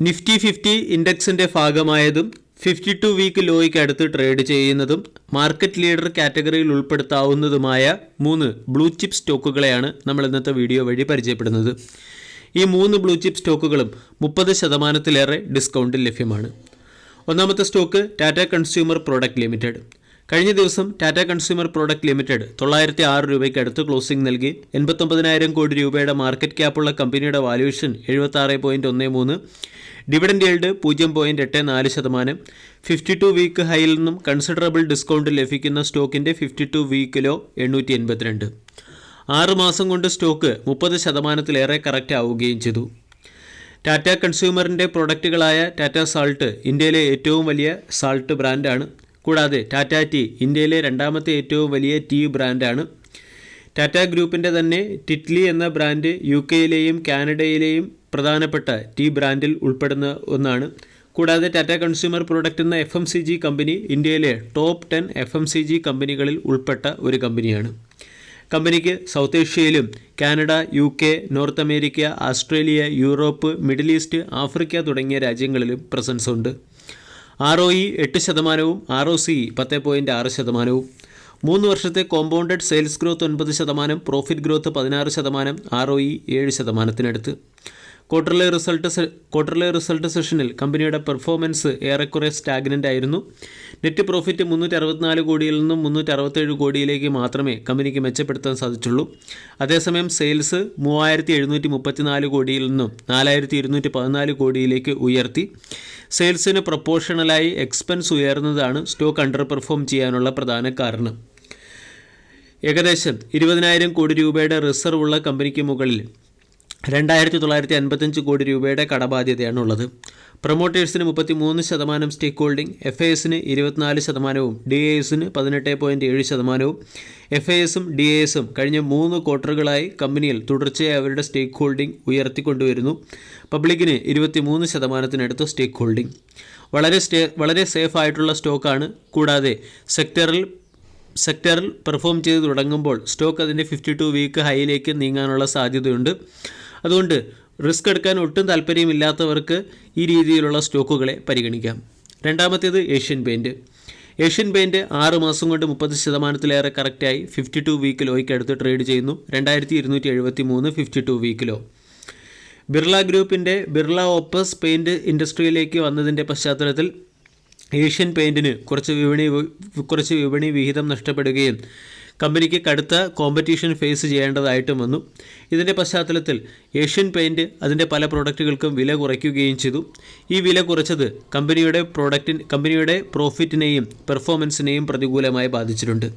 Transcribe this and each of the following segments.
Nifty 50 ഇൻഡെക്സിൻ്റെ ഭാഗമായതും 52 week ലോയ്ക്ക് അടുത്ത് trade ചെയ്യുന്നതും മാർക്കറ്റ് ലീഡർ കാറ്റഗറിയിൽ ഉൾപ്പെടുത്താവുന്നതുമായ 3 ബ്ലൂ ചിപ്പ് സ്റ്റോക്കുകളെയാണ് നമ്മൾ ഇന്നത്തെ വീഡിയോ വഴി പരിചയപ്പെടുന്നത്. ഈ 3 ബ്ലൂ ചിപ്പ് സ്റ്റോക്കുകളും 30% ഡിസ്കൗണ്ടിൽ ലഭ്യമാണ്. ഒന്നാമത്തെ stock Tata consumer product limited. കഴിഞ്ഞ ദിവസം ടാറ്റ കൺസ്യൂമർ പ്രോഡക്റ്റ് ലിമിറ്റഡ് 906 രൂപയ്ക്ക് അടുത്ത് ക്ലോസിംഗ് നൽകി. 89,000 കോടി രൂപയുടെ മാർക്കറ്റ് ക്യാപ്പുള്ള കമ്പനിയുടെ വാല്യൂഷൻ 76.13, ഡിവിഡൻഡ് യീൽഡ് 0.84%, 52 വീക്ക് ഹൈയിൽ നിന്നും കൺസിഡറബിൾ ഡിസ്കൗണ്ട് ലഭിക്കുന്ന സ്റ്റോക്കിൻ്റെ 52 വീക്ക് ലോ 882. 6 മാസം കൊണ്ട് സ്റ്റോക്ക് 30% കറക്റ്റ് ആവുകയും ചെയ്തു. ടാറ്റ കൺസ്യൂമറിൻ്റെ പ്രൊഡക്റ്റുകളായ ടാറ്റ സാൾട്ട് ഇന്ത്യയിലെ ഏറ്റവും വലിയ സാൾട്ട് ബ്രാൻഡാണ്. കൂടാതെ ടാറ്റ ടീ ഇന്ത്യയിലെ രണ്ടാമത്തെ ഏറ്റവും വലിയ ടീ ബ്രാൻഡാണ്. ടാറ്റ ഗ്രൂപ്പിൻ്റെ തന്നെ ടിറ്റ്ലി എന്ന ബ്രാൻഡ് UK-യിലെയും കാനഡയിലെയും പ്രധാനപ്പെട്ട ടീ ബ്രാൻഡിൽ ഉൾപ്പെടുന്ന ഒന്നാണ്. കൂടാതെ ടാറ്റ കൺസ്യൂമർ പ്രൊഡക്റ്റ് എന്ന FMCG കമ്പനി ഇന്ത്യയിലെ ടോപ്പ് 10 FMCG കമ്പനികളിൽ ഉൾപ്പെട്ട ഒരു കമ്പനിയാണ്. കമ്പനിക്ക് സൗത്ത് ഏഷ്യയിലും Canada, UK, north America, Australia, Europe, Middle East, Africa തുടങ്ങിയ രാജ്യങ്ങളിലും പ്രസൻസ് ഉണ്ട്. ROE 8%, ROCE 10.6%. 3 വർഷത്തെ compounded sales growth 9%, profit growth 16%, ROE 7%. Quarterly result സെഷനിൽ കമ്പനിയുടെ പെർഫോമൻസ് ഏറെക്കുറെ സ്റ്റാഗ്നൻ്റ് ആയിരുന്നു. നെറ്റ് പ്രോഫിറ്റ് 364 കോടിയിൽ നിന്നും 367 കോടിയിലേക്ക് മാത്രമേ കമ്പനിക്ക് മെച്ചപ്പെടുത്താൻ സാധിച്ചുള്ളൂ. അതേസമയം സെയിൽസ് 3734 കോടിയിൽ നിന്നും 4214 കോടിയിലേക്ക് ഉയർത്തി. സെയിൽസിന് പ്രൊപ്പോർഷണലായി എക്സ്പെൻസ് ഉയർന്നതാണ് സ്റ്റോക്ക് അണ്ടർ പെർഫോം ചെയ്യാനുള്ള പ്രധാന കാരണം. ഏകദേശം 20,000 കോടി രൂപയുടെ റിസർവ് ഉള്ള കമ്പനിക്ക് മുകളിൽ 2,955 കോടി രൂപയുടെ കടബാധ്യതയാണുള്ളത്. പ്രൊമോട്ടേഴ്സിന് 33% സ്റ്റേക്ക് ഹോൾഡിംഗ്, FISന് 24%, DISന് 18.7%. FISും DISും കഴിഞ്ഞ 3 ക്വാർട്ടറുകളായി കമ്പനിയിൽ തുടർച്ചയായി അവരുടെ സ്റ്റേക്ക് ഹോൾഡിംഗ് ഉയർത്തിക്കൊണ്ടുവരുന്നു. പബ്ലിക്കിന് 23%-നടുത്ത് സ്റ്റേക്ക് ഹോൾഡിംഗ്. വളരെ സേഫ് ആയിട്ടുള്ള സ്റ്റോക്കാണ്. കൂടാതെ സെക്ടറിൽ പെർഫോം ചെയ്ത് തുടങ്ങുമ്പോൾ സ്റ്റോക്ക് അതിൻ്റെ 52 വീക്ക് ഹൈയിലേക്ക് നീങ്ങാനുള്ള സാധ്യതയുണ്ട്. അതുകൊണ്ട് റിസ്ക് എടുക്കാൻ ഒട്ടും താല്പര്യമില്ലാത്തവർക്ക് ഈ രീതിയിലുള്ള സ്റ്റോക്കുകളെ പരിഗണിക്കാം. രണ്ടാമത്തേത് ഏഷ്യൻ പെയിൻറ്റ്. ഏഷ്യൻ പെയിൻറ്റ് 6 മാസം കൊണ്ട് 30% കറക്റ്റായി 52 വീക്ക് ലോയ്ക്ക് അടുത്ത് ട്രേഡ് ചെയ്യുന്നു. 2273 52 വീക്ക് ലോ. ബിർള ഗ്രൂപ്പിൻ്റെ ബിർള ഓപ്പസ് പെയിൻറ്റ് ഇൻഡസ്ട്രിയിലേക്ക് വന്നതിൻ്റെ പശ്ചാത്തലത്തിൽ ഏഷ്യൻ പെയിൻറ്റിന് കുറച്ച് വിപണി വിഹിതം നഷ്ടപ്പെടുകയും കമ്പനിക്ക് കടുത്ത കോമ്പറ്റീഷൻ ഫേസ് ചെയ്യേണ്ടതായിട്ടും വന്നു. ഇതിൻ്റെ പശ്ചാത്തലത്തിൽ ഏഷ്യൻ പെയിൻറ്റ് അതിൻ്റെ പല പ്രോഡക്റ്റുകൾക്കും വില കുറയ്ക്കുകയും ചെയ്തു. ഈ വില കുറച്ചത് കമ്പനിയുടെ പ്രോഫിറ്റിനെയും പെർഫോമൻസിനെയും പ്രതികൂലമായി ബാധിച്ചിട്ടുണ്ട്.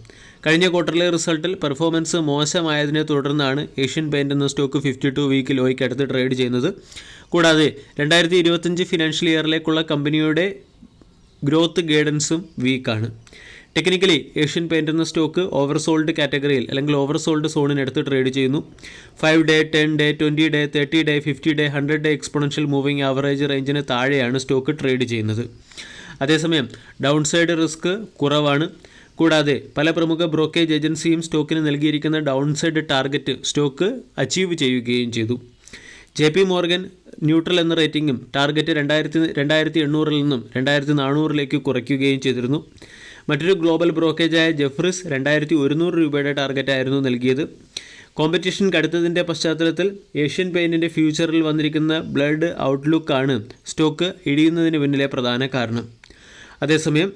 കഴിഞ്ഞ ക്വാർട്ടർലി റിസൾട്ടിൽ പെർഫോമൻസ് മോശമായതിനെ തുടർന്നാണ് ഏഷ്യൻ പെയിൻറ്റ് എന്ന സ്റ്റോക്ക് 52 വീക്ക് ലോയ്ക്ക് അടുത്ത് ട്രേഡ് ചെയ്യുന്നത്. കൂടാതെ 2025 ഫിനാൻഷ്യൽ ഇയറിലേക്കുള്ള കമ്പനിയുടെ ഗ്രോത്ത് ഗൈഡൻസും വീക്കാണ്. ടെക്നിക്കലി ഏഷ്യൻ പെയിൻറ്റ് എന്ന സ്റ്റോക്ക് ഓവർസോൾഡ് കാറ്റഗറിയിൽ അല്ലെങ്കിൽ ഓവർസോൾഡ് സോണിനടുത്ത് ട്രേഡ് ചെയ്യുന്നു. 5 day, 10 day, 20 day, 30 day, 50 day, 100 day exponential moving average റേഞ്ചിന് താഴെയാണ് സ്റ്റോക്ക് ട്രേഡ് ചെയ്യുന്നത്. അതേസമയം ഡൗൺ സൈഡ് റിസ്ക് കുറവാണ്. കൂടാതെ പല പ്രമുഖ ബ്രോക്കേജ് ഏജൻസിയും സ്റ്റോക്കിന് നൽകിയിരിക്കുന്ന down side target stock achieve ചെയ്യുകയും ചെയ്തു. JP മോർഗൻ ന്യൂട്രൽ എന്ന റേറ്റിംഗും ടാർഗറ്റ് 2,800 നിന്നും 2,400 കുറയ്ക്കുകയും ചെയ്തിരുന്നു. മറ്റൊരു ഗ്ലോബൽ ബ്രോക്കേജായ ജെഫ്രീസ് 2,100 രൂപയുടെ ടാർഗറ്റായിരുന്നു നൽകിയത്. കോമ്പറ്റീഷൻ കടുത്തതിൻ്റെ പശ്ചാത്തലത്തിൽ ഏഷ്യൻ പെയിൻറ്റിൻ്റെ ഫ്യൂച്ചറിൽ വന്നിരിക്കുന്ന ബ്ലഡ് ഔട്ട്ലുക്കാണ് സ്റ്റോക്ക് ഇടിയുന്നതിന് പിന്നിലെ പ്രധാന കാരണം. അതേസമയം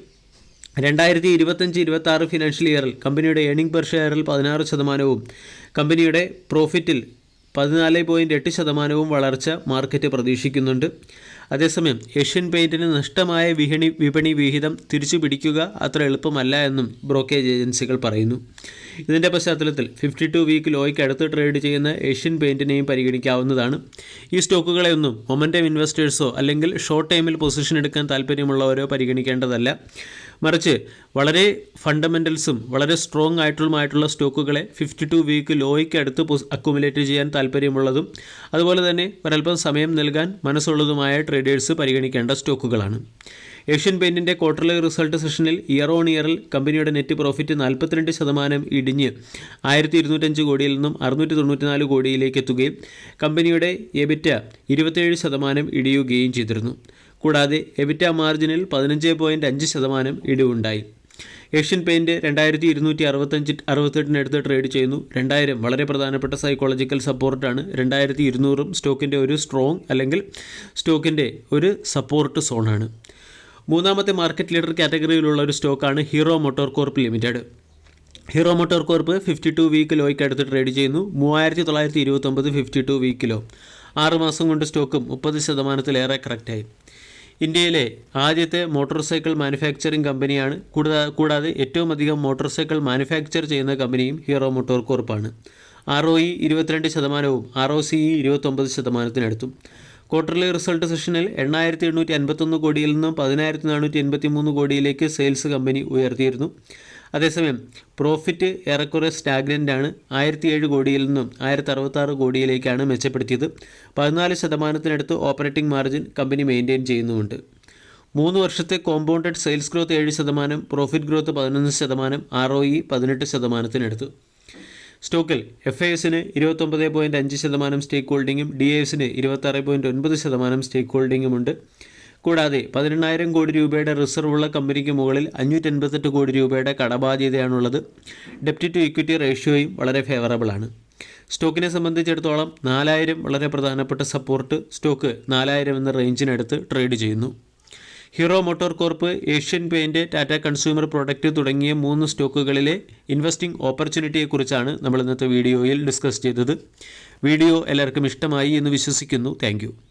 2025-26 ഫിനാൻഷ്യൽ ഇയറിൽ കമ്പനിയുടെ ഏർണിംഗ് പെർ ഷെയറിൽ 16%, കമ്പനിയുടെ പ്രോഫിറ്റിൽ 14.8% വളർച്ച മാർക്കറ്റ് പ്രതീക്ഷിക്കുന്നുണ്ട്. അതേസമയം ഏഷ്യൻ പെയിൻറ്റിന് നഷ്ടമായ വിപണി വിഹിതം തിരിച്ചു പിടിക്കുക അത്ര എളുപ്പമല്ല എന്നും ബ്രോക്കേജ് ഏജൻസികൾ പറയുന്നു. ഇതിൻ്റെ പശ്ചാത്തലത്തിൽ 52 വീക്ക് ലോയ്ക്ക് അടുത്ത് ട്രേഡ് ചെയ്യുന്ന ഏഷ്യൻ പെയിൻറ്റിനെയും പരിഗണിക്കാവുന്നതാണ്. ഈ സ്റ്റോക്കുകളെയൊന്നും മൊമെൻറ്റം ഇൻവെസ്റ്റേഴ്സോ അല്ലെങ്കിൽ ഷോർട്ട് ടൈമിൽ പൊസിഷൻ എടുക്കാൻ താല്പര്യമുള്ളവരോ പരിഗണിക്കേണ്ടതല്ല. മറിച്ച് വളരെ ഫണ്ടമെൻ്റൽസും വളരെ സ്ട്രോങ് ആയിട്ടുള്ള സ്റ്റോക്കുകളെ 52 വീക്ക് ലോയ്ക്ക് അടുത്ത് അക്കുമുലേറ്റ് ചെയ്യാൻ താല്പര്യമുള്ളതും അതുപോലെ തന്നെ ഒരല്പം സമയം നൽകാൻ മനസ്സുള്ളതുമായ ട്രേഡേഴ്സ് പരിഗണിക്കേണ്ട സ്റ്റോക്കുകളാണ്. ഏഷ്യൻ പെയിൻറ്റിൻ്റെ ക്വാർട്ടർലി റിസൾട്ട് സെഷനിൽ ഇയർ ഓൺ ഇയറിൽ കമ്പനിയുടെ നെറ്റ് പ്രോഫിറ്റ് 42% ഇടിഞ്ഞ് 1205 കോടിയിൽ നിന്നും 694 കോടിയിലേക്ക് എത്തുകയും കമ്പനിയുടെ എബിറ്റ 27% ഇടിയുകയും ചെയ്തിരുന്നു. കൂടാതെ എബിറ്റ മാർജിനിൽ 15.5% ഇടിവുണ്ടായി. ഏഷ്യൻ പെയിൻറ്റ് 2268 ട്രേഡ് ചെയ്യുന്നു. 2000 വളരെ പ്രധാനപ്പെട്ട സൈക്കോളജിക്കൽ സപ്പോർട്ടാണ്. 2200 സ്റ്റോക്കിൻ്റെ ഒരു സ്ട്രോങ് അല്ലെങ്കിൽ സ്റ്റോക്കിൻ്റെ ഒരു സപ്പോർട്ട് സോണാണ്. മൂന്നാമത്തെ മാർക്കറ്റ് ലീഡർ കാറ്റഗറിയിലുള്ള ഒരു സ്റ്റോക്കാണ് Hero Motor Corp limited. Hero Motor Corp 52 week ലോയ്ക്ക് അടുത്ത് ട്രേഡ് ചെയ്യുന്നു. 3929 52 വീക്ക് ലോ. 6 മാസം കൊണ്ട് സ്റ്റോക്കും 30%-ലേറെ കറക്റ്റായി. ഇന്ത്യയിലെ ആദ്യത്തെ മോട്ടോർ സൈക്കിൾ മാനുഫാക്ചറിംഗ് കമ്പനിയാണ്. കൂടാതെ ഏറ്റവും അധികം മോട്ടോർ സൈക്കിൾ മാനുഫാക്ചർ ചെയ്യുന്ന കമ്പനിയും ഹീറോ മോട്ടോർ കോർപ്പാണ്. ROE 22%, ROCE 29%-അടുത്തും. ക്വാർട്ടർലി റിസൾട്ട് സെഷനിൽ 8851 കോടിയിൽ നിന്നും 10483 കോടിയിലേക്ക് സെയിൽസ് കമ്പനി ഉയർത്തിയിരുന്നു. അതേസമയം പ്രോഫിറ്റ് ഏറെക്കുറെ സ്റ്റാഗ്നൻ്റാണ്. 1007 കോടിയിൽ നിന്നും 1066 കോടിയിലേക്കാണ് മെച്ചപ്പെടുത്തിയത്. 14%-അടുത്ത് ഓപ്പറേറ്റിംഗ് മാർജിൻ കമ്പനി മെയിൻറ്റെയിൻ ചെയ്യുന്നുമുണ്ട്. 3 വർഷത്തെ compounded sales growth 7%, profit growth 11%, ROE 18%-അടുത്ത്. സ്റ്റോക്കിൽ FISന് 29.5% സ്റ്റേക്ക് ഹോൾഡിങ്ങും DISന് 26.9% സ്റ്റേക്ക് ഹോൾഡിങ്ങുമുണ്ട്. കൂടാതെ 18,000 കോടി രൂപയുടെ റിസർവുള്ള കമ്പനിക്ക് മുകളിൽ 588 കോടി രൂപയുടെ കടബാധ്യതയാണുള്ളത്. ഡെപ്റ്റ് ടു ഇക്വിറ്റി റേഷ്യോയും വളരെ ഫേവറബിളാണ്. സ്റ്റോക്കിനെ സംബന്ധിച്ചിടത്തോളം 4000 വളരെ പ്രധാനപ്പെട്ട സപ്പോർട്ട്. സ്റ്റോക്ക് 4000 എന്ന റേഞ്ചിനടുത്ത് ട്രേഡ് ചെയ്യുന്നു. Hero Motor corp, Asian paint, Tata consumer product തുടങ്ങിയ 3 സ്റ്റോക്കുകളിലെ ഇൻവെസ്റ്റിംഗ് ഓപ്പർച്യൂണിറ്റിയെക്കുറിച്ചാണ് നമ്മൾ ഇന്നത്തെ വീഡിയോയിൽ ഡിസ്കസ് ചെയ്തത്. വീഡിയോ എല്ലാവർക്കും ഇഷ്ടമായി എന്ന് വിശ്വസിക്കുന്നു. താങ്ക്